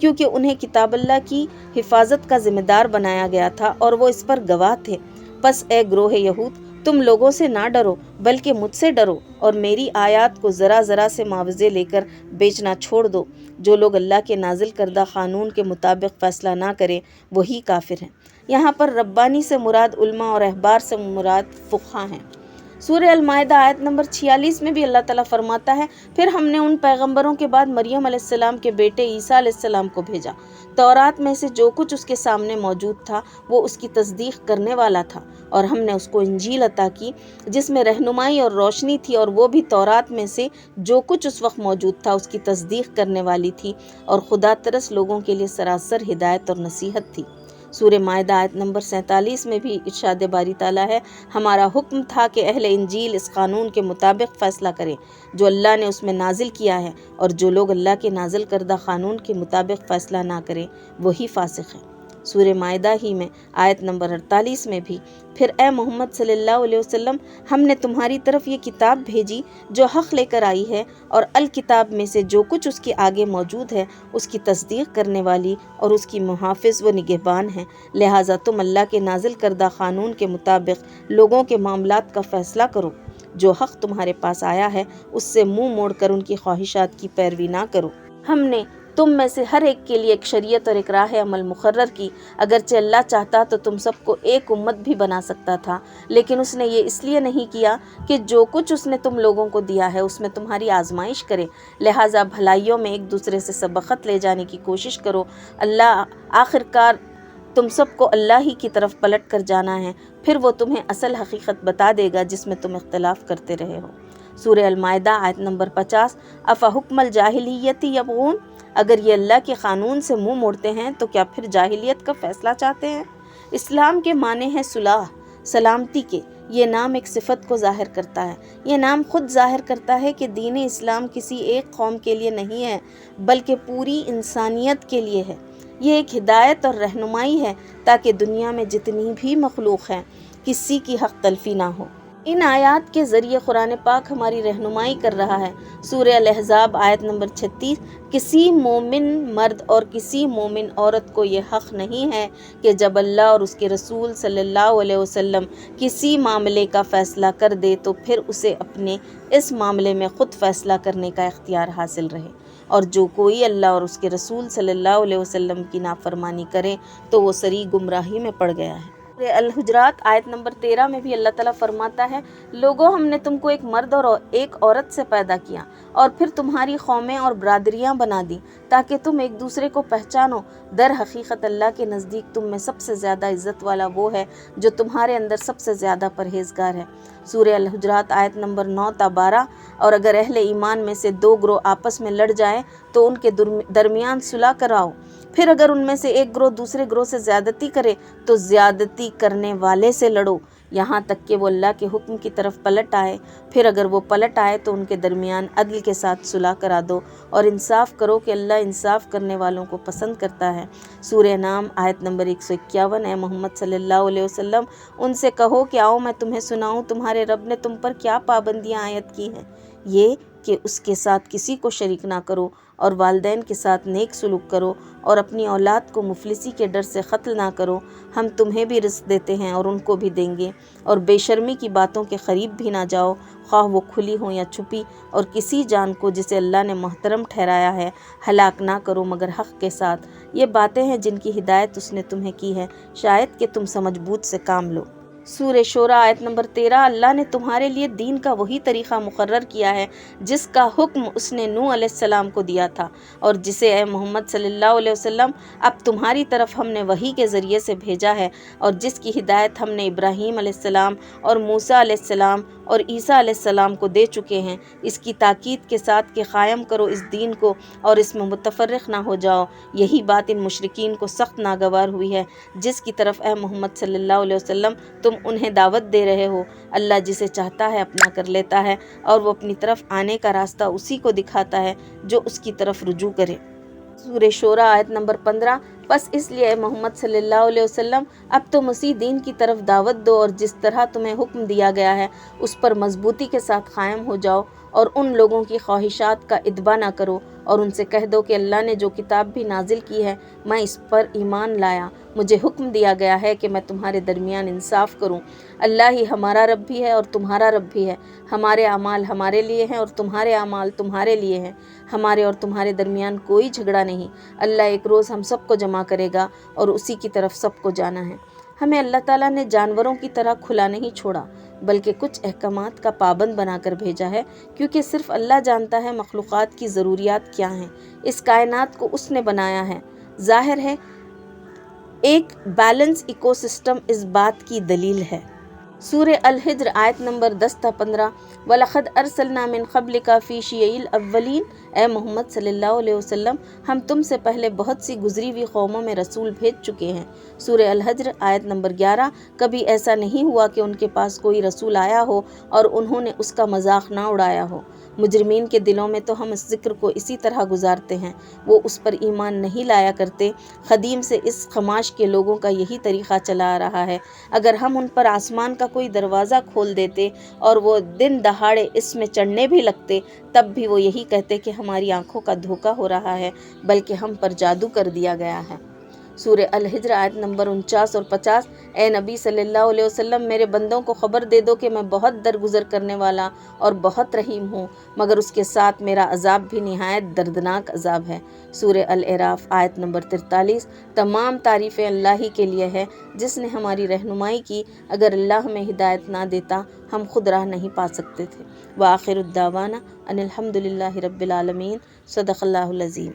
کیونکہ انہیں کتاب اللہ کی حفاظت کا ذمہ دار بنایا گیا تھا اور وہ اس پر گواہ تھے۔ پس اے گروہ یہود، تم لوگوں سے نہ ڈرو بلکہ مجھ سے ڈرو اور میری آیات کو ذرا ذرا سے معاوضے لے کر بیچنا چھوڑ دو۔ جو لوگ اللہ کے نازل کردہ قانون کے مطابق فیصلہ نہ کریں وہی کافر ہیں۔ یہاں پر ربانی سے مراد علماء اور احبار سے مراد فقہا ہیں۔ سورہ المائدہ آیت نمبر 46 میں بھی اللہ تعالیٰ فرماتا ہے، پھر ہم نے ان پیغمبروں کے بعد مریم علیہ السلام کے بیٹے عیسیٰ علیہ السلام کو بھیجا۔ تورات میں سے جو کچھ اس کے سامنے موجود تھا وہ اس کی تصدیق کرنے والا تھا، اور ہم نے اس کو انجیل عطا کی جس میں رہنمائی اور روشنی تھی، اور وہ بھی تورات میں سے جو کچھ اس وقت موجود تھا اس کی تصدیق کرنے والی تھی اور خدا ترس لوگوں کے لیے سراسر ہدایت اور نصیحت تھی۔ سورہ مائدہ آیت نمبر 47 میں بھی ارشاد باری تعالیٰ ہے، ہمارا حکم تھا کہ اہل انجیل اس قانون کے مطابق فیصلہ کریں جو اللہ نے اس میں نازل کیا ہے، اور جو لوگ اللہ کے نازل کردہ قانون کے مطابق فیصلہ نہ کریں وہی فاسق ہیں۔ سورہ مائدہ ہی میں آیت نمبر 48 میں بھی، پھر اے محمد صلی اللہ علیہ وسلم، ہم نے تمہاری طرف یہ کتاب بھیجی جو حق لے کر آئی ہے، اور الکتاب میں سے جو کچھ اس کے آگے موجود ہے اس کی تصدیق کرنے والی اور اس کی محافظ و نگہبان ہیں، لہٰذا تم اللہ کے نازل کردہ قانون کے مطابق لوگوں کے معاملات کا فیصلہ کرو۔ جو حق تمہارے پاس آیا ہے اس سے منہ موڑ کر ان کی خواہشات کی پیروی نہ کرو۔ ہم نے تم میں سے ہر ایک کے لیے ایک شریعت اور ایک راہ عمل مقرر کی، اگرچہ اللہ چاہتا تو تم سب کو ایک امت بھی بنا سکتا تھا، لیکن اس نے یہ اس لیے نہیں کیا کہ جو کچھ اس نے تم لوگوں کو دیا ہے اس میں تمہاری آزمائش کرے، لہٰذا بھلائیوں میں ایک دوسرے سے سبقت لے جانے کی کوشش کرو۔ اللہ آخرکار تم سب کو اللہ ہی کی طرف پلٹ کر جانا ہے، پھر وہ تمہیں اصل حقیقت بتا دے گا جس میں تم اختلاف کرتے رہے ہو۔ سورہ المائدہ آیت نمبر 50، افحکم الجاہلیت یبغون، اگر یہ اللہ کے قانون سے منہ موڑتے ہیں تو کیا پھر جاہلیت کا فیصلہ چاہتے ہیں؟ اسلام کے معنی ہے صلاح، سلامتی کے۔ یہ نام ایک صفت کو ظاہر کرتا ہے۔ یہ نام خود ظاہر کرتا ہے کہ دین اسلام کسی ایک قوم کے لیے نہیں ہے بلکہ پوری انسانیت کے لیے ہے۔ یہ ایک ہدایت اور رہنمائی ہے تاکہ دنیا میں جتنی بھی مخلوق ہیں کسی کی حق تلفی نہ ہو۔ ان آیات کے ذریعے قرآن پاک ہماری رہنمائی کر رہا ہے۔ سورہ الاحزاب آیت نمبر 36، کسی مومن مرد اور کسی مومن عورت کو یہ حق نہیں ہے کہ جب اللہ اور اس کے رسول صلی اللہ علیہ وسلم کسی معاملے کا فیصلہ کر دے تو پھر اسے اپنے اس معاملے میں خود فیصلہ کرنے کا اختیار حاصل رہے، اور جو کوئی اللہ اور اس کے رسول صلی اللہ علیہ وسلم کی نافرمانی کرے تو وہ صریح گمراہی میں پڑ گیا ہے۔ الحجرات آیت نمبر 13 میں بھی اللہ تعالیٰ فرماتا ہے، لوگوں ہم نے تم کو ایک مرد اور ایک عورت سے پیدا کیا اور پھر تمہاری قومیں اور برادریاں بنا دی تاکہ تم ایک دوسرے کو پہچانو، در حقیقت اللہ کے نزدیک تم میں سب سے زیادہ عزت والا وہ ہے جو تمہارے اندر سب سے زیادہ پرہیزگار ہے۔ سورہ الحجرات آیت نمبر 9 تا 12، اور اگر اہل ایمان میں سے دو گروہ آپس میں لڑ جائیں تو ان کے درمیان صلح کراؤ، پھر اگر ان میں سے ایک گروہ دوسرے گروہ سے زیادتی کرے تو زیادتی کرنے والے سے لڑو یہاں تک کہ وہ اللہ کے حکم کی طرف پلٹ آئے، پھر اگر وہ پلٹ آئے تو ان کے درمیان عدل کے ساتھ صلح کرا دو اور انصاف کرو کہ اللہ انصاف کرنے والوں کو پسند کرتا ہے۔ سورہ انعام آیت نمبر 151، اے محمد صلی اللہ علیہ وسلم ان سے کہو کہ آؤ میں تمہیں سناؤں تمہارے رب نے تم پر کیا پابندیاں عائد کی ہیں، یہ کہ اس کے ساتھ کسی کو شریک نہ کرو اور والدین کے ساتھ نیک سلوک کرو اور اپنی اولاد کو مفلسی کے ڈر سے قتل نہ کرو، ہم تمہیں بھی رزق دیتے ہیں اور ان کو بھی دیں گے، اور بے شرمی کی باتوں کے قریب بھی نہ جاؤ، خواہ وہ کھلی ہوں یا چھپی، اور کسی جان کو جسے اللہ نے محترم ٹھہرایا ہے ہلاک نہ کرو مگر حق کے ساتھ۔ یہ باتیں ہیں جن کی ہدایت اس نے تمہیں کی ہے، شاید کہ تم سمجھ بوجھ سے کام لو۔ سورہ شورى آیت نمبر 13، اللہ نے تمہارے لیے دین کا وہی طریقہ مقرر کیا ہے جس کا حکم اس نے نوح علیہ السلام کو دیا تھا، اور جسے اے محمد صلی اللہ علیہ وسلم اب تمہاری طرف ہم نے وحی کے ذریعے سے بھیجا ہے، اور جس کی ہدایت ہم نے ابراہیم علیہ السلام اور موسیٰ علیہ السلام اور عیسیٰ علیہ السلام کو دے چکے ہیں، اس کی تاکید کے ساتھ کہ قائم کرو اس دین کو اور اس میں متفرق نہ ہو جاؤ۔ یہی بات ان مشرکین کو سخت ناگوار ہوئی ہے جس کی طرف اے محمد صلی اللہ علیہ وسلم تم انہیں دعوت دے رہے ہو۔ اللہ جسے چاہتا ہے اپنا کر لیتا ہے اور وہ اپنی طرف آنے کا راستہ اسی کو دکھاتا ہے جو اس کی طرف رجوع کرے۔ سورہ شورى آیت نمبر 15، بس اس لیے اے محمد صلی اللہ علیہ وسلم اب تم اسی دین کی طرف دعوت دو اور جس طرح تمہیں حکم دیا گیا ہے اس پر مضبوطی کے ساتھ قائم ہو جاؤ، اور ان لوگوں کی خواہشات کا اتباع نہ کرو، اور ان سے کہہ دو کہ اللہ نے جو کتاب بھی نازل کی ہے میں اس پر ایمان لایا، مجھے حکم دیا گیا ہے کہ میں تمہارے درمیان انصاف کروں۔ اللہ ہی ہمارا رب بھی ہے اور تمہارا رب بھی ہے، ہمارے اعمال ہمارے لیے ہیں اور تمہارے اعمال تمہارے لیے ہیں، ہمارے اور تمہارے درمیان کوئی جھگڑا نہیں۔ اللہ ایک روز ہم سب کو جمع کرے گا اور اسی کی طرف سب کو جانا ہے۔ ہمیں اللہ تعالیٰ نے جانوروں کی طرح کھلا نہیں چھوڑا، بلکہ کچھ احکامات کا پابند بنا کر بھیجا ہے، کیونکہ صرف اللہ جانتا ہے مخلوقات کی ضروریات کیا ہیں۔ اس کائنات کو اس نے بنایا ہے۔ ظاہر ہے ایک بیلنس ایکو سسٹم اس بات کی دلیل ہے۔ سورہ الحجر آیت نمبر 10 تا 15 وَلَقَدْ أَرْسَلْنَا مِن قَبْلِكَ فِي شِيَعِ الْأَوَّلِينَ، اے محمد صلی اللہ علیہ وسلم، ہم تم سے پہلے بہت سی گزری ہوئی قوموں میں رسول بھیج چکے ہیں۔ سورہ الحجر آیت نمبر 11 کبھی ایسا نہیں ہوا کہ ان کے پاس کوئی رسول آیا ہو اور انہوں نے اس کا مذاق نہ اڑایا ہو۔ مجرمین کے دلوں میں تو ہم اس ذکر کو اسی طرح گزارتے ہیں، وہ اس پر ایمان نہیں لایا کرتے۔ قدیم سے اس خماش کے لوگوں کا یہی طریقہ چلا آ رہا ہے۔ اگر ہم ان پر آسمان کا کوئی دروازہ کھول دیتے اور وہ دن دہاڑے اس میں چڑھنے بھی لگتے، تب بھی وہ یہی کہتے کہ ہماری آنکھوں کا دھوکہ ہو رہا ہے، بلکہ ہم پر جادو کر دیا گیا ہے۔ سورہ الحجر آیت نمبر 49 اور 50 اے نبی صلی اللہ علیہ وسلم، میرے بندوں کو خبر دے دو کہ میں بہت درگزر کرنے والا اور بہت رحیم ہوں، مگر اس کے ساتھ میرا عذاب بھی نہایت دردناک عذاب ہے۔ سورہ الاعراف آیت نمبر 43 تمام تعریفیں اللہ ہی کے لیے ہے جس نے ہماری رہنمائی کی، اگر اللہ ہمیں ہدایت نہ دیتا ہم خود راہ نہیں پا سکتے تھے۔ وآخر الدعوانا ان الحمد للہ رب العالمین۔ صدق اللہ العظیم۔